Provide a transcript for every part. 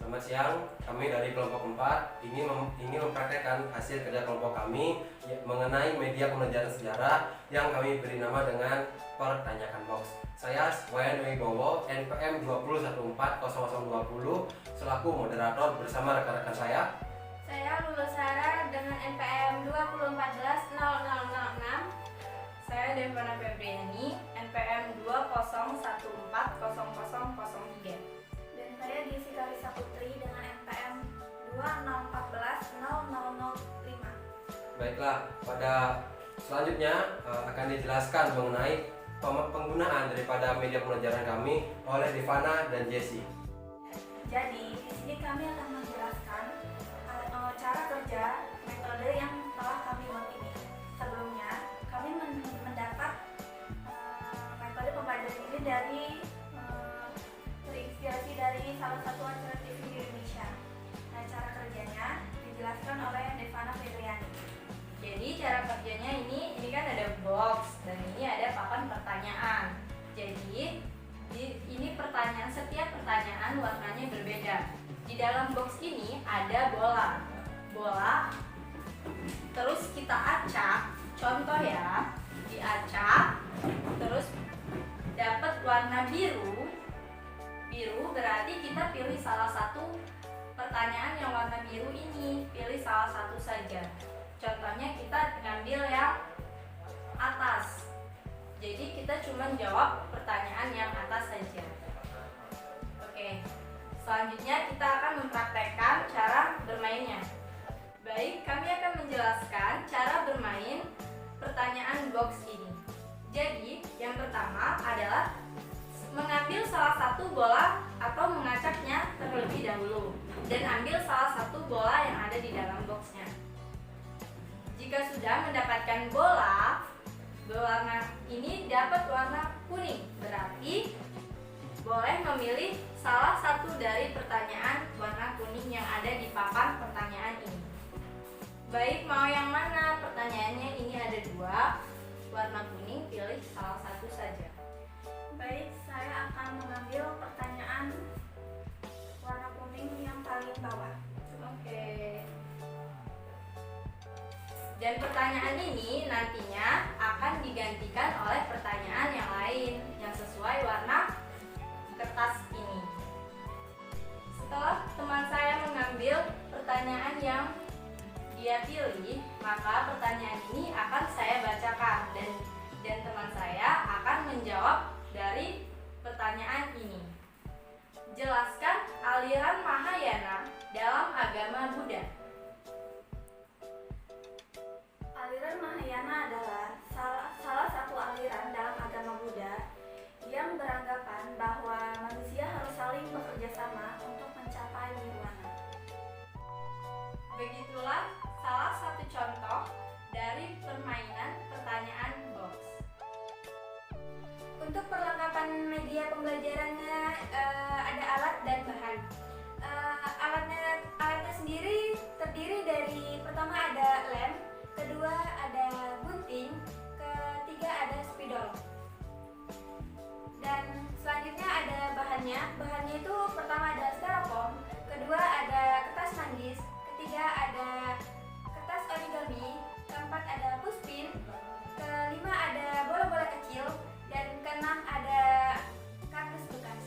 Selamat siang, kami dari kelompok 4 ingin mempraktekkan hasil kerja kelompok kami mengenai media pembelajaran sejarah yang kami beri nama dengan Pertanyaan Box. Saya Wayan Wibowo, NPM 201400020 selaku moderator bersama rekan-rekan saya. Saya Lulus Sarah dengan NPM 2014-0006. Saya Devana Febriani, NPM 20140003. Dan saya Desi Karisa Putri dengan NPM 2014-0005. Baiklah, pada selanjutnya akan dijelaskan mengenai penggunaan daripada media pembelajaran kami oleh Devana dan Jessie. Jadi di sini kami akan menjelaskan cara kerja metode yang telah kami buat ini. Sebelumnya kami mendapat metode pembelajaran ini dari terinspirasi dari salah satu acara TV di Indonesia. Nah, cara kerjanya dijelaskan oleh Devana Febriani. Jadi cara kerjanya ini kan ada box dan ini ada papan pertanyaan. Jadi ini pertanyaan, setiap pertanyaan warnanya berbeda. Di dalam box ini ada bola, terus kita acak. Contoh ya, diacak, terus dapat warna biru berarti kita pilih salah satu pertanyaan yang warna biru ini, pilih salah satu saja. Contohnya kita ngambil yang atas, jadi kita cuma jawab pertanyaan yang atas saja. Oke, selanjutnya kita akan mempraktekkan cara bermainnya. Baik, kami akan menjelaskan cara bermain pertanyaan box ini. Jadi, yang pertama adalah mengambil salah satu bola atau mengacaknya terlebih dahulu dan ambil salah satu bola yang ada di dalam boxnya. Jika sudah mendapatkan bola berwarna ini dapat warna kuning, berarti boleh memilih salah satu dari pertanyaan warna kuning yang ada di papan pertanyaan ini. Baik, mau yang mana? Pertanyaannya ini ada dua, warna kuning, pilih salah satu saja. Baik, saya akan mengambil pertanyaan warna kuning yang paling bawah. Oke. Dan pertanyaan ini nantinya akan digantikan oleh pertanyaan yang lain yang sesuai warna kertas ini. Setelah teman saya mengambil pertanyaan yang dia pilih, maka pertanyaan ini akan saya bacakan dan teman saya akan menjawab dari pertanyaan ini. Jelaskan aliran Mahayana dalam agama Buddha. Aliran Mahayana adalah salah satu aliran dalam agama Buddha yang beranggapan bahwa manusia harus saling bekerja sama untuk mencapai nirwana. Begitulah salah satu contoh dari permainan pertanyaan box. Untuk perlengkapan media pembelajarannya ada alat dan bahan. Alatnya sendiri terdiri dari pertama ada lem, kedua ada gunting, ketiga ada spidol. Dan selanjutnya ada bahannya. Bahannya itu pertama ada styrofoam, kedua ada kertas manggis, ketiga ada kertas origami, keempat ada puspin, kelima ada bola-bola kecil, dan keenam ada kardus bekas.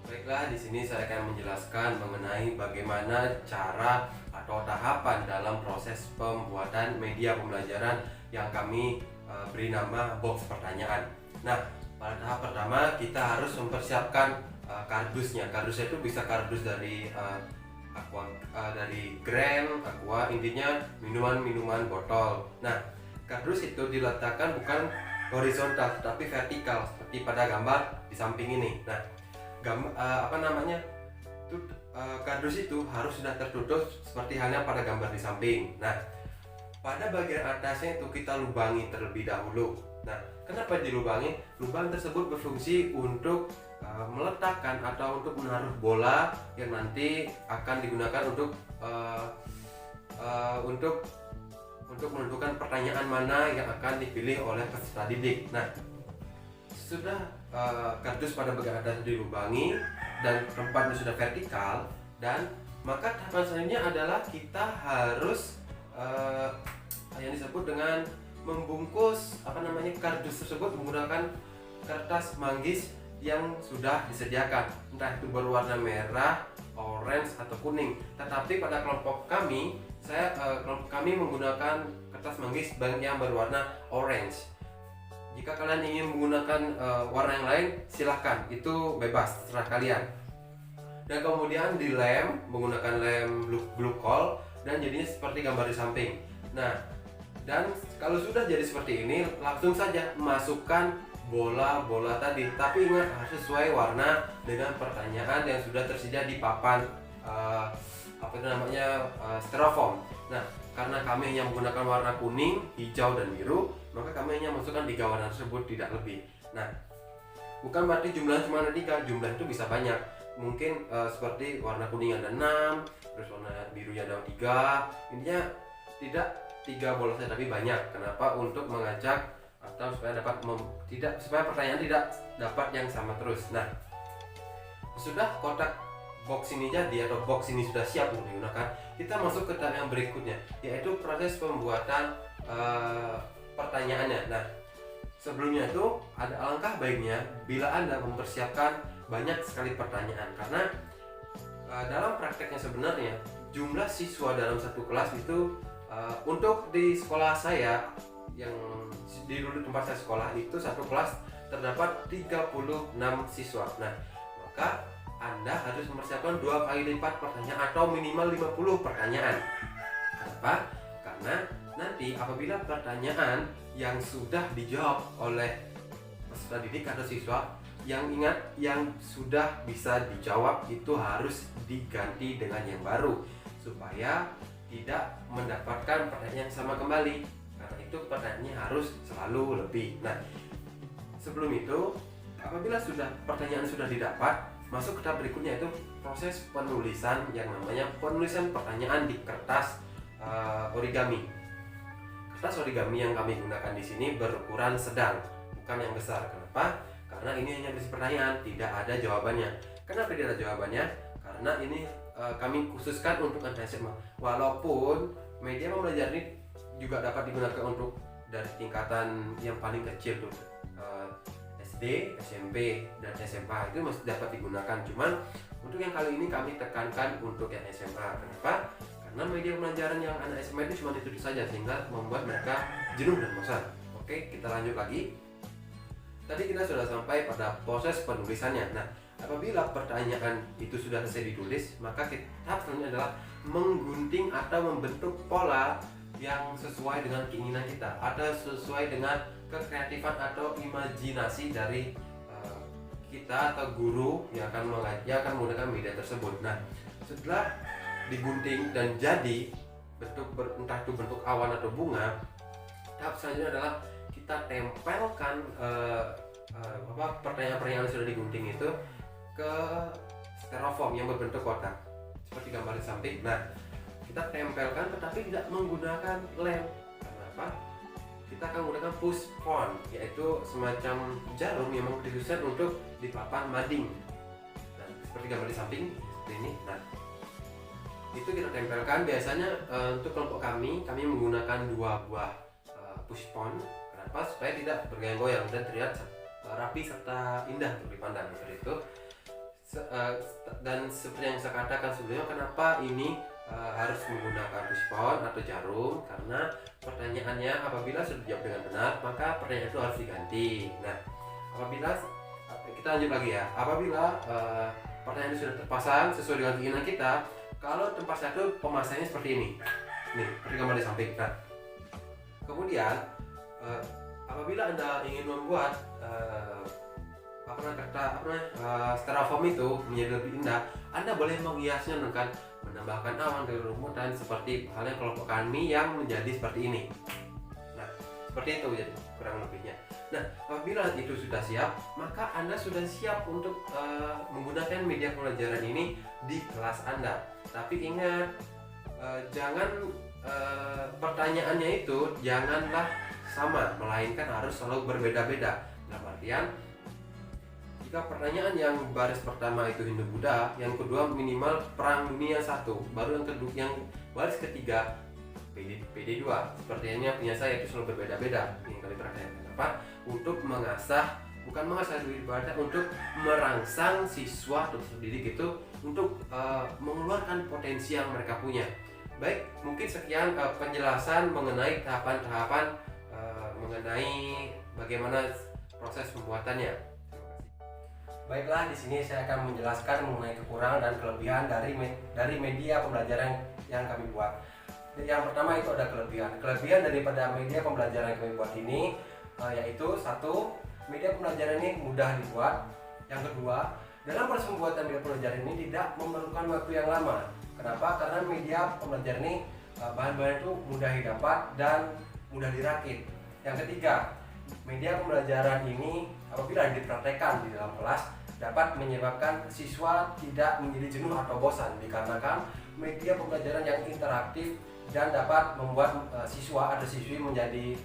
Baiklah, di sini saya akan menjelaskan mengenai bagaimana cara atau tahapan dalam proses pembuatan media pembelajaran yang kami beri nama box pertanyaan. Nah, pada tahap pertama kita harus mempersiapkan kardusnya. Kardusnya itu bisa kardus dari aqua, dari Grand, aqua, intinya minuman botol. Nah, kardus itu diletakkan bukan horizontal tapi vertikal seperti pada gambar di samping ini. Nah, kardus itu harus sudah tertutup seperti halnya pada gambar di samping. Nah, pada bagian atasnya itu kita lubangi terlebih dahulu. Nah, kenapa dilubangi? Lubang tersebut berfungsi untuk meletakkan atau untuk menaruh bola yang nanti akan digunakan untuk menentukan pertanyaan mana yang akan dipilih oleh peserta didik. Nah, sudah kardus pada bagian atas dilubangi, dan tempatnya sudah vertikal, dan maka tahapan selanjutnya adalah kita harus yang disebut dengan membungkus kardus tersebut menggunakan kertas manggis yang sudah disediakan, entah itu berwarna merah, orange atau kuning. Tetapi pada kelompok kami, kelompok kami menggunakan kertas manggis yang berwarna orange. Jika kalian ingin menggunakan warna yang lain, silahkan, itu bebas, terserah kalian. Dan kemudian dilem menggunakan lem blue kohl dan jadinya seperti gambar di samping. Nah, dan kalau sudah jadi seperti ini, langsung saja masukkan bola-bola tadi, tapi ingat harus sesuai warna dengan pertanyaan yang sudah tersedia di papan styrofoam. Nah, karena kami hanya menggunakan warna kuning, hijau, dan biru, maka kami hanya masukkan 3 warna tersebut, tidak lebih. Nah, bukan berarti jumlahnya cuma ada 3, jumlah itu bisa banyak. Mungkin seperti warna kuning ada 6, terus warna birunya ada 3. Intinya tidak 3 bola saja, tapi banyak. Kenapa? Untuk mengajak atau supaya supaya pertanyaan tidak dapat yang sama terus. Nah, sudah kotak box ini jadi atau box ini sudah siap untuk digunakan, kita masuk ke tahap yang berikutnya, yaitu proses pembuatan pertanyaannya. Nah, sebelumnya itu ada alangkah baiknya bila Anda mempersiapkan banyak sekali pertanyaan, karena dalam prakteknya sebenarnya jumlah siswa dalam satu kelas itu untuk di sekolah saya yang di dulu tempat saya sekolah itu satu kelas terdapat 36 siswa. Nah, maka Anda harus mempersiapkan 2 kali lipat pertanyaan atau minimal 50 pertanyaan. Kenapa? Karena nanti apabila pertanyaan yang sudah dijawab oleh peserta didik atau siswa, yang sudah bisa dijawab itu harus diganti dengan yang baru supaya tidak mendapatkan pertanyaan yang sama kembali. Karena itu pertanyaannya harus selalu lebih. Nah, sebelum itu apabila pertanyaan sudah didapat, masuk ke tahap berikutnya, yaitu proses penulisan yang namanya penulisan pertanyaan di kertas origami. Kertas origami yang kami gunakan di sini berukuran sedang, bukan yang besar. Kenapa? Karena ini hanya berisi pertanyaan, tidak ada jawabannya. Kenapa tidak ada jawabannya? Karena ini kami khususkan untuk anak SMA. Walaupun media pembelajaran ini juga dapat digunakan untuk dari tingkatan yang paling kecil tuh, SD, SMP, dan SMA itu masih dapat digunakan. Cuman untuk yang kali ini kami tekankan untuk yang SMA. Kenapa? Karena media pembelajaran yang anak SMA itu cuma itu saja, sehingga membuat mereka jenuh dan bosan. Oke, kita lanjut lagi. Tadi kita sudah sampai pada proses penulisannya. Nah, apabila pertanyaan itu sudah selesai ditulis, maka tahap selanjutnya adalah menggunting atau membentuk pola yang sesuai dengan keinginan kita, atau sesuai dengan kekreatifan atau imajinasi dari kita atau guru yang akan menggunakan media tersebut. Nah, setelah digunting dan jadi entah itu bentuk awan atau bunga, tahap selanjutnya adalah kita tempelkan pertanyaan-pertanyaan yang sudah digunting itu ke styrofoam yang berbentuk kotak seperti gambar di samping. Nah, kita tempelkan tetapi tidak menggunakan lem. Kenapa? Kita akan menggunakan push pon, yaitu semacam jarum yang dikhususkan untuk di papan mading. Nah, seperti gambar di samping seperti ini. Nah, itu kita tempelkan. Biasanya untuk kelompok kami menggunakan 2 buah push pon. Kenapa? Supaya tidak bergoyang-goyang dan terlihat rapi serta indah untuk dipandang seperti itu. Dan seperti yang saya katakan sebelumnya, kenapa ini harus menggunakan push pon atau jarum? Karena pertanyaannya apabila sudah dijawab dengan benar, maka pertanyaan itu harus diganti. Nah, apabila kita lanjut lagi ya, apabila pertanyaan itu sudah terpasang sesuai dengan keinginan kita, kalau tempat satu pemasangannya seperti ini, nih seperti gambar di samping. Nah, kemudian apabila Anda ingin membuat styrofoam itu menjadi lebih indah, Anda boleh menghiasnya dengan menambahkan awan dan rumutan seperti halnya kelompok kami yang menjadi seperti ini. Nah, seperti itu jadi kurang lebihnya. Nah, apabila itu sudah siap, maka Anda sudah siap untuk menggunakan media pembelajaran ini di kelas Anda. Tapi ingat, jangan pertanyaannya itu janganlah sama, melainkan harus selalu berbeda-beda. Dalam artian, jika Jika pertanyaan yang baris pertama itu Hindu-Buddha, yang kedua minimal Perang Dunia I, baru yang kedua, yang baris ketiga PD2. Sepertinya punya saya itu selalu berbeda-beda. Ini kali perhatian kenapa? Untuk mengasah, bukan mengasah diri ibadah, untuk merangsang siswa atau pendidik itu untuk mengeluarkan potensi yang mereka punya. Baik, mungkin sekian penjelasan mengenai tahapan-tahapan mengenai bagaimana proses pembuatannya. Baiklah, di sini saya akan menjelaskan mengenai kekurangan dan kelebihan dari media pembelajaran yang kami buat. Yang pertama itu ada kelebihan. Kelebihan daripada media pembelajaran yang kami buat ini yaitu satu, media pembelajaran ini mudah dibuat. Yang kedua, dalam proses pembuatan media pembelajaran ini tidak memerlukan waktu yang lama. Kenapa? Karena media pembelajaran ini bahan-bahan itu mudah didapat dan mudah dirakit. Yang ketiga, media pembelajaran ini apabila dipraktekkan di dalam kelas dapat menyebabkan siswa tidak menjadi jenuh atau bosan, dikarenakan media pembelajaran yang interaktif dan dapat membuat siswa atau siswi menjadi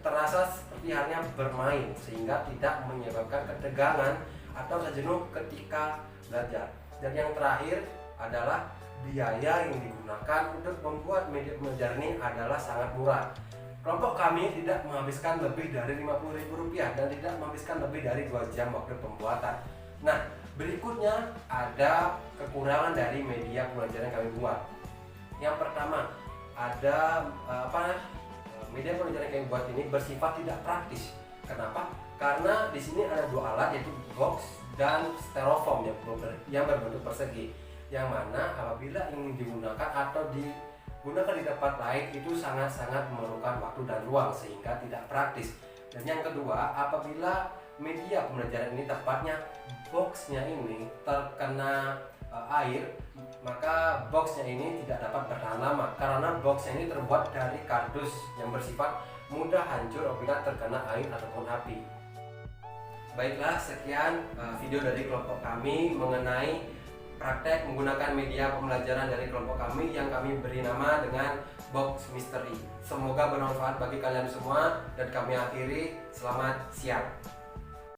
terasa seperti halnya bermain, sehingga tidak menyebabkan ketegangan atau jenuh ketika belajar. Dan yang terakhir adalah biaya yang digunakan untuk membuat media pembelajaran ini adalah sangat murah. Kelompok kami tidak menghabiskan lebih dari Rp50.000 dan tidak menghabiskan lebih dari 2 jam waktu pembuatan. Nah, berikutnya ada kekurangan dari media pembelajaran yang kami buat. Yang pertama, ada media pembelajaran yang kami buat ini bersifat tidak praktis. Kenapa? Karena di sini ada 2 alat, yaitu box dan styrofoam yang berbentuk persegi, yang mana apabila ingin digunakan atau digunakan di tempat lain itu sangat-sangat memerlukan waktu dan ruang, sehingga tidak praktis. Dan yang kedua, apabila media pembelajaran ini tepatnya boxnya ini terkena air, maka boxnya ini tidak dapat bertahan lama, karena boxnya ini terbuat dari kardus yang bersifat mudah hancur apabila terkena air ataupun api. Baiklah, sekian video dari kelompok kami mengenai praktek menggunakan media pembelajaran dari kelompok kami yang kami beri nama dengan Box Mystery. Semoga bermanfaat bagi kalian semua dan kami akhiri. Selamat siang.